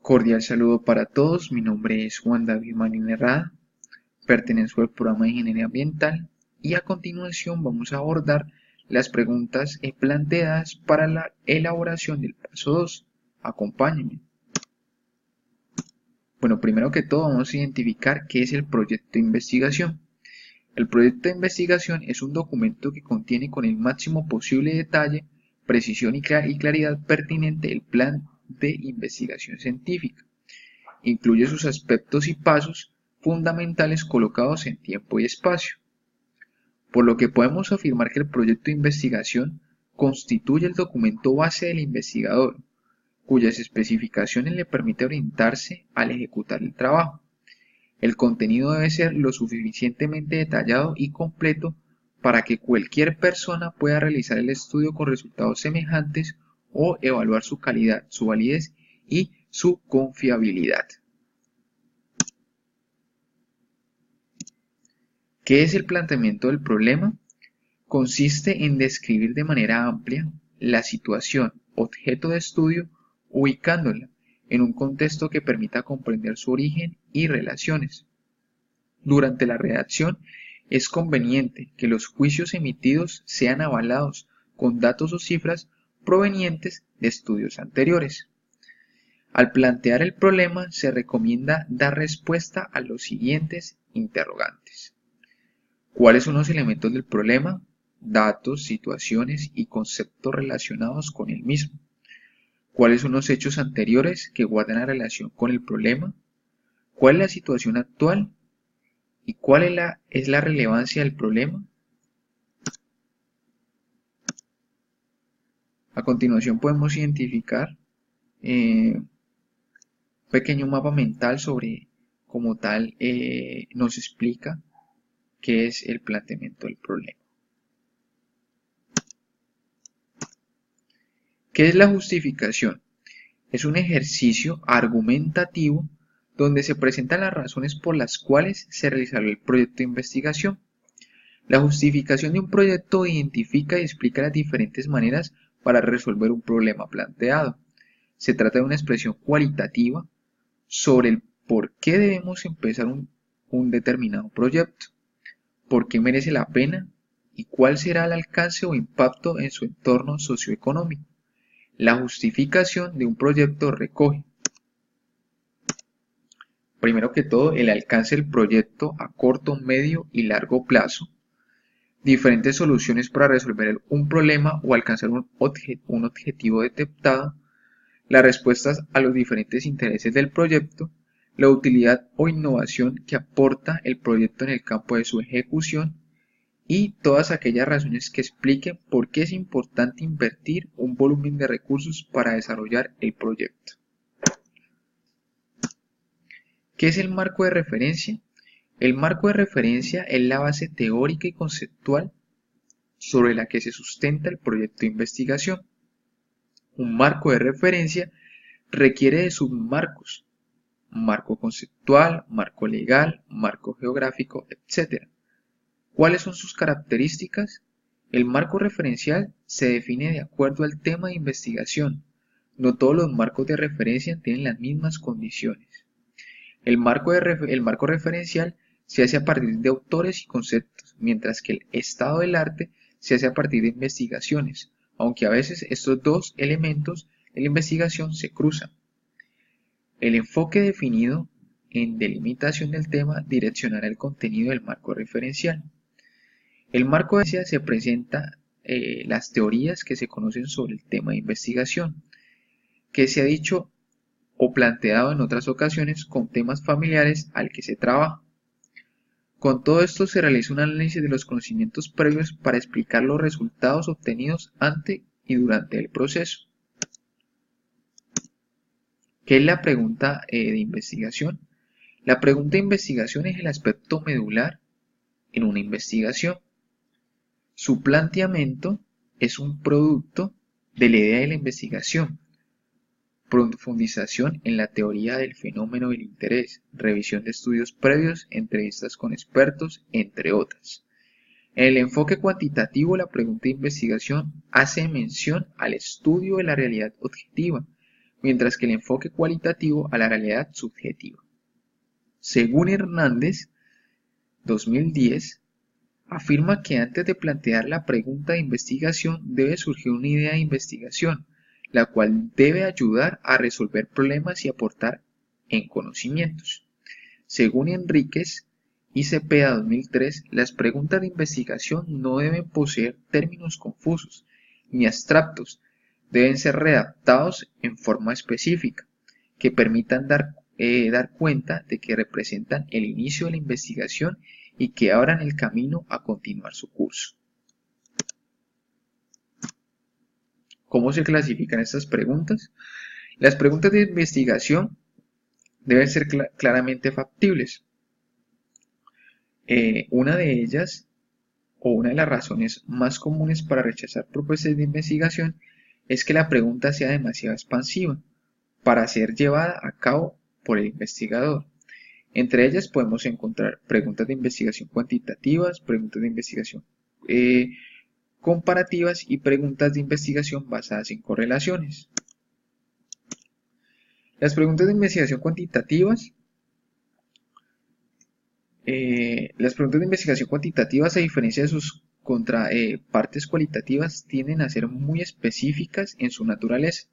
Cordial saludo para todos, mi nombre es Juan David Marín Herrada, pertenezco al programa de Ingeniería Ambiental y a continuación vamos a abordar las preguntas planteadas para la elaboración del paso 2. Acompáñenme. Bueno, primero que todo vamos a identificar qué es el proyecto de investigación. El proyecto de investigación es un documento que contiene con el máximo posible detalle, precisión y claridad pertinente el plan de investigación científica. Incluye sus aspectos y pasos fundamentales colocados en tiempo y espacio, por lo que podemos afirmar que el proyecto de investigación constituye el documento base del investigador, cuyas especificaciones le permiten orientarse al ejecutar el trabajo. El contenido debe ser lo suficientemente detallado y completo para que cualquier persona pueda realizar el estudio con resultados semejantes o evaluar su calidad, su validez y su confiabilidad. ¿Qué es el planteamiento del problema? Consiste en describir de manera amplia la situación objeto de estudio, ubicándola en un contexto que permita comprender su origen y relaciones. Durante la redacción es conveniente que los juicios emitidos sean avalados con datos o cifras provenientes de estudios anteriores. Al plantear el problema se recomienda dar respuesta a los siguientes interrogantes. ¿Cuáles son los elementos del problema? Datos, situaciones y conceptos relacionados con el mismo. ¿Cuáles son los hechos anteriores que guardan la relación con el problema? ¿Cuál es la situación actual? ¿Y cuál es la relevancia del problema? A continuación podemos identificar un pequeño mapa mental sobre, como tal, nos explica qué es el planteamiento del problema. ¿Qué es la justificación? Es un ejercicio argumentativo donde se presentan las razones por las cuales se realizará el proyecto de investigación. La justificación de un proyecto identifica y explica las diferentes maneras para resolver un problema planteado. Se trata de una expresión cualitativa sobre el por qué debemos empezar un determinado proyecto, por qué merece la pena y cuál será el alcance o impacto en su entorno socioeconómico. La justificación de un proyecto recoge, primero que todo, el alcance del proyecto a corto, medio y largo plazo, diferentes soluciones para resolver un problema o alcanzar un objetivo detectado, las respuestas a los diferentes intereses del proyecto, la utilidad o innovación que aporta el proyecto en el campo de su ejecución y todas aquellas razones que expliquen por qué es importante invertir un volumen de recursos para desarrollar el proyecto. ¿Qué es el marco de referencia? El marco de referencia es la base teórica y conceptual sobre la que se sustenta el proyecto de investigación. Un marco de referencia requiere de submarcos: marco conceptual, marco legal, marco geográfico, etc. ¿Cuáles son sus características? El marco referencial se define de acuerdo al tema de investigación. No todos los marcos de referencia tienen las mismas condiciones. El marco referencial se hace a partir de autores y conceptos, mientras que el estado del arte se hace a partir de investigaciones, aunque a veces estos dos elementos de la investigación se cruzan. El enfoque definido en delimitación del tema direccionará el contenido del marco referencial. El marco de referencia se presenta las teorías que se conocen sobre el tema de investigación, que se ha dicho o planteado en otras ocasiones con temas familiares al que se trabaja. Con todo esto se realiza un análisis de los conocimientos previos para explicar los resultados obtenidos ante y durante el proceso. ¿Qué es la pregunta de investigación? La pregunta de investigación es el aspecto medular en una investigación. Su planteamiento es un producto de la idea de la investigación, profundización en la teoría del fenómeno del interés, revisión de estudios previos, entrevistas con expertos, entre otras. En el enfoque cuantitativo, la pregunta de investigación hace mención al estudio de la realidad objetiva, mientras que el enfoque cualitativo a la realidad subjetiva. Según Hernández, 2010, afirma que antes de plantear la pregunta de investigación debe surgir una idea de investigación, la cual debe ayudar a resolver problemas y aportar en conocimientos. Según Enríquez y Cepeda 2003, las preguntas de investigación no deben poseer términos confusos ni abstractos, deben ser redactados en forma específica, que permitan dar cuenta de que representan el inicio de la investigación y que abran el camino a continuar su curso. ¿Cómo se clasifican estas preguntas? Las preguntas de investigación deben ser claramente factibles. Una de ellas, o una de las razones más comunes para rechazar propuestas de investigación, es que la pregunta sea demasiado expansiva para ser llevada a cabo por el investigador. Entre ellas podemos encontrar preguntas de investigación cuantitativas, preguntas de investigación comparativas y preguntas de investigación basadas en correlaciones. Las preguntas de investigación cuantitativas, a diferencia de sus contrapartes cualitativas, tienden a ser muy específicas en su naturaleza.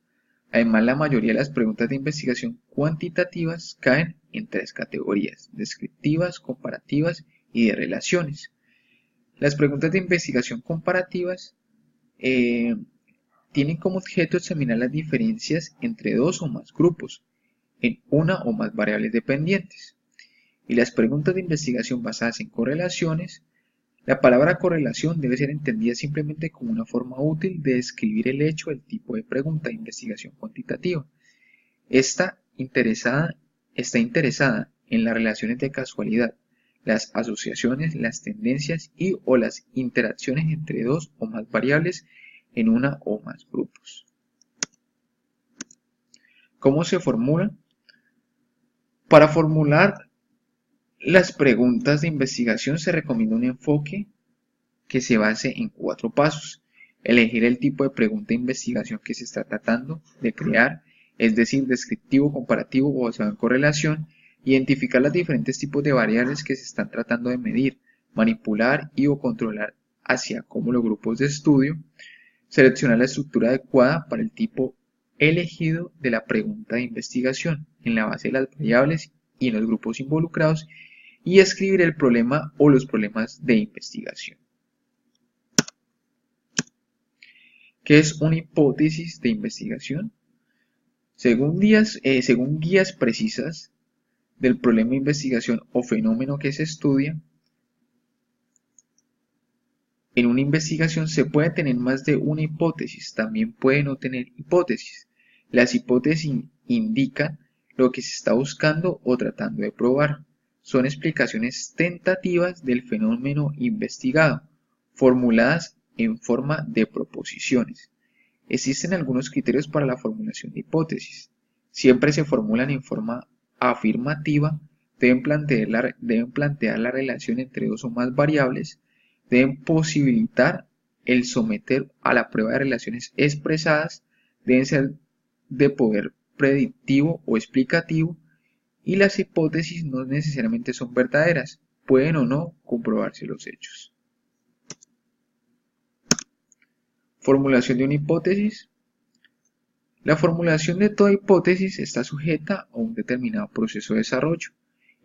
Además, la mayoría de las preguntas de investigación cuantitativas caen en tres categorías: descriptivas, comparativas y de relaciones. Las preguntas de investigación comparativas tienen como objeto examinar las diferencias entre dos o más grupos en una o más variables dependientes. Y las preguntas de investigación basadas en correlaciones, la palabra correlación debe ser entendida simplemente como una forma útil de describir el hecho del tipo de pregunta de investigación cuantitativa. Está interesada en las relaciones de casualidad, las asociaciones, las tendencias y o las interacciones entre dos o más variables en una o más grupos. ¿Cómo se formula? Para formular las preguntas de investigación se recomienda un enfoque que se base en 4 pasos. Elegir el tipo de pregunta de investigación que se está tratando de crear, es decir, descriptivo, comparativo o basado en correlación. Identificar los diferentes tipos de variables que se están tratando de medir, manipular y o controlar, hacia como los grupos de estudio. Seleccionar la estructura adecuada para el tipo elegido de la pregunta de investigación en la base de las variables y en los grupos involucrados, y escribir el problema o los problemas de investigación. ¿Qué es una hipótesis de investigación? Según guías precisas del problema de investigación o fenómeno que se estudia, en una investigación se puede tener más de una hipótesis, también puede no tener hipótesis. Las hipótesis indican lo que se está buscando o tratando de probar. Son explicaciones tentativas del fenómeno investigado, formuladas en forma de proposiciones. Existen algunos criterios para la formulación de hipótesis. Siempre se formulan en forma afirmativa, deben plantear la relación entre dos o más variables, deben posibilitar el someter a la prueba de relaciones expresadas, deben ser de poder predictivo o explicativo, y las hipótesis no necesariamente son verdaderas, pueden o no comprobarse los hechos. Formulación de una hipótesis. La formulación de toda hipótesis está sujeta a un determinado proceso de desarrollo,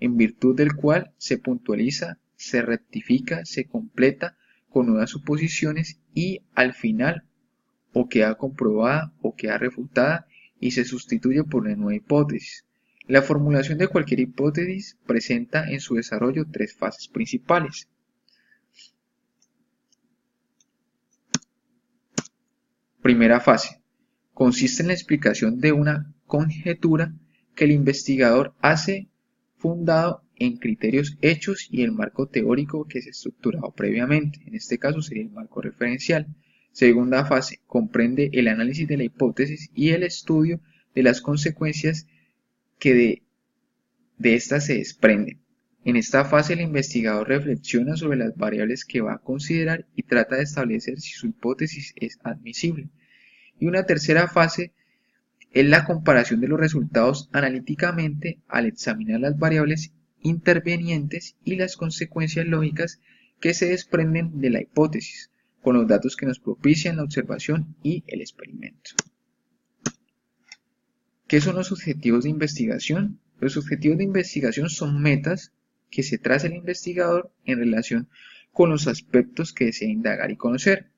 en virtud del cual se puntualiza, se rectifica, se completa con nuevas suposiciones y al final o queda comprobada o queda refutada y se sustituye por una nueva hipótesis. La formulación de cualquier hipótesis presenta en su desarrollo 3 fases principales. Primera fase. Consiste en la explicación de una conjetura que el investigador hace fundado en criterios hechos y el marco teórico que se ha estructurado previamente. En este caso sería el marco referencial. Segunda fase. Comprende el análisis de la hipótesis y el estudio de las consecuencias que de estas se desprenden. En esta fase el investigador reflexiona sobre las variables que va a considerar y trata de establecer si su hipótesis es admisible. Y una tercera fase es la comparación de los resultados analíticamente al examinar las variables intervenientes y las consecuencias lógicas que se desprenden de la hipótesis, con los datos que nos propician la observación y el experimento. ¿Qué son los objetivos de investigación? Los objetivos de investigación son metas que se traza el investigador en relación con los aspectos que desea indagar y conocer.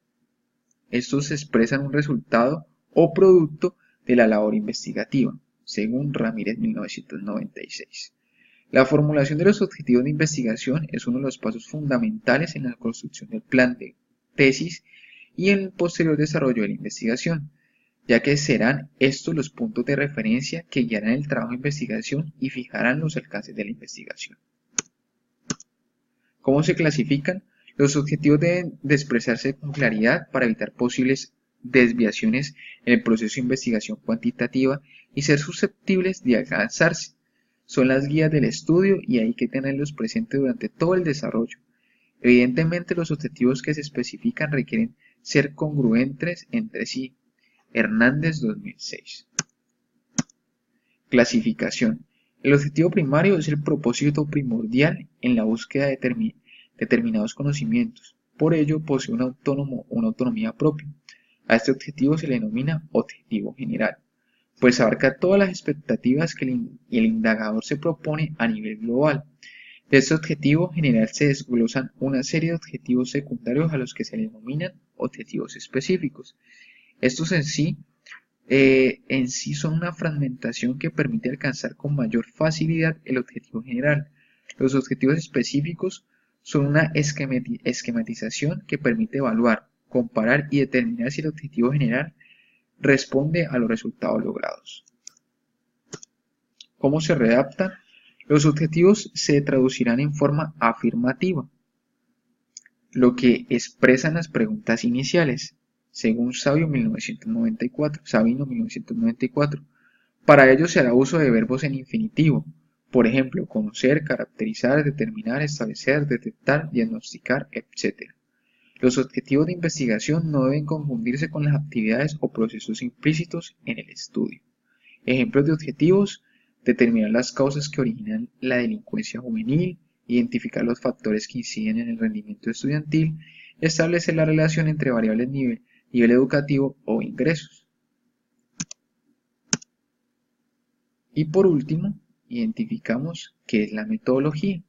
Estos expresan un resultado o producto de la labor investigativa, según Ramírez 1996. La formulación de los objetivos de investigación es uno de los pasos fundamentales en la construcción del plan de tesis y en el posterior desarrollo de la investigación, ya que serán estos los puntos de referencia que guiarán el trabajo de investigación y fijarán los alcances de la investigación. ¿Cómo se clasifican? Los objetivos deben de expresarse con claridad para evitar posibles desviaciones en el proceso de investigación cuantitativa y ser susceptibles de alcanzarse. Son las guías del estudio y hay que tenerlos presentes durante todo el desarrollo. Evidentemente, los objetivos que se especifican requieren ser congruentes entre sí. Hernández 2006. Clasificación. El objetivo primario es el propósito primordial en la búsqueda de determinados conocimientos. Por ello, posee una autonomía propia. A este objetivo se le denomina objetivo general, pues abarca todas las expectativas que el indagador se propone a nivel global. De este objetivo general se desglosan una serie de objetivos secundarios a los que se le denominan objetivos específicos. Estos en sí son una fragmentación que permite alcanzar con mayor facilidad el objetivo general. Los objetivos específicos son una esquematización que permite evaluar, comparar y determinar si el objetivo general responde a los resultados logrados. ¿Cómo se redactan? Los objetivos se traducirán en forma afirmativa, lo que expresan las preguntas iniciales, según Sabino 1994. Para ello se hará uso de verbos en infinitivo, por ejemplo, conocer, caracterizar, determinar, establecer, detectar, diagnosticar, etc. Los objetivos de investigación no deben confundirse con las actividades o procesos implícitos en el estudio. Ejemplos de objetivos: determinar las causas que originan la delincuencia juvenil, identificar los factores que inciden en el rendimiento estudiantil, establecer la relación entre variables nivel educativo o ingresos. Y por último, identificamos qué es la metodología.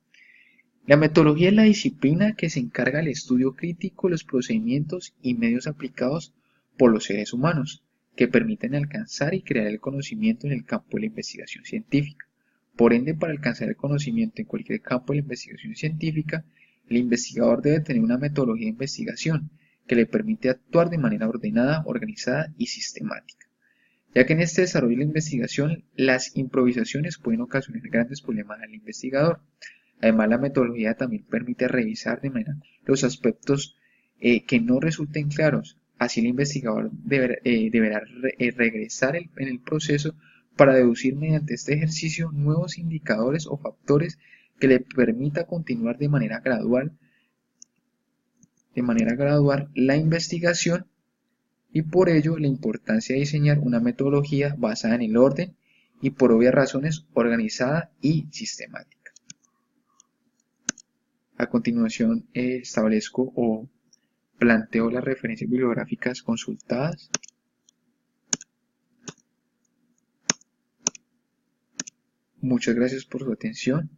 La metodología es la disciplina que se encarga del estudio crítico de los procedimientos y medios aplicados por los seres humanos, que permiten alcanzar y crear el conocimiento en el campo de la investigación científica. Por ende, para alcanzar el conocimiento en cualquier campo de la investigación científica, el investigador debe tener una metodología de investigación que le permite actuar de manera ordenada, organizada y sistemática, ya que en este desarrollo de la investigación las improvisaciones pueden ocasionar grandes problemas al investigador. Además, la metodología también permite revisar de manera los aspectos que no resulten claros. Así el investigador deberá regresar en el proceso para deducir mediante este ejercicio nuevos indicadores o factores que le permita continuar de manera gradual la investigación, y por ello la importancia de diseñar una metodología basada en el orden y, por obvias razones, organizada y sistemática. A continuación establezco o planteo las referencias bibliográficas consultadas. Muchas gracias por su atención.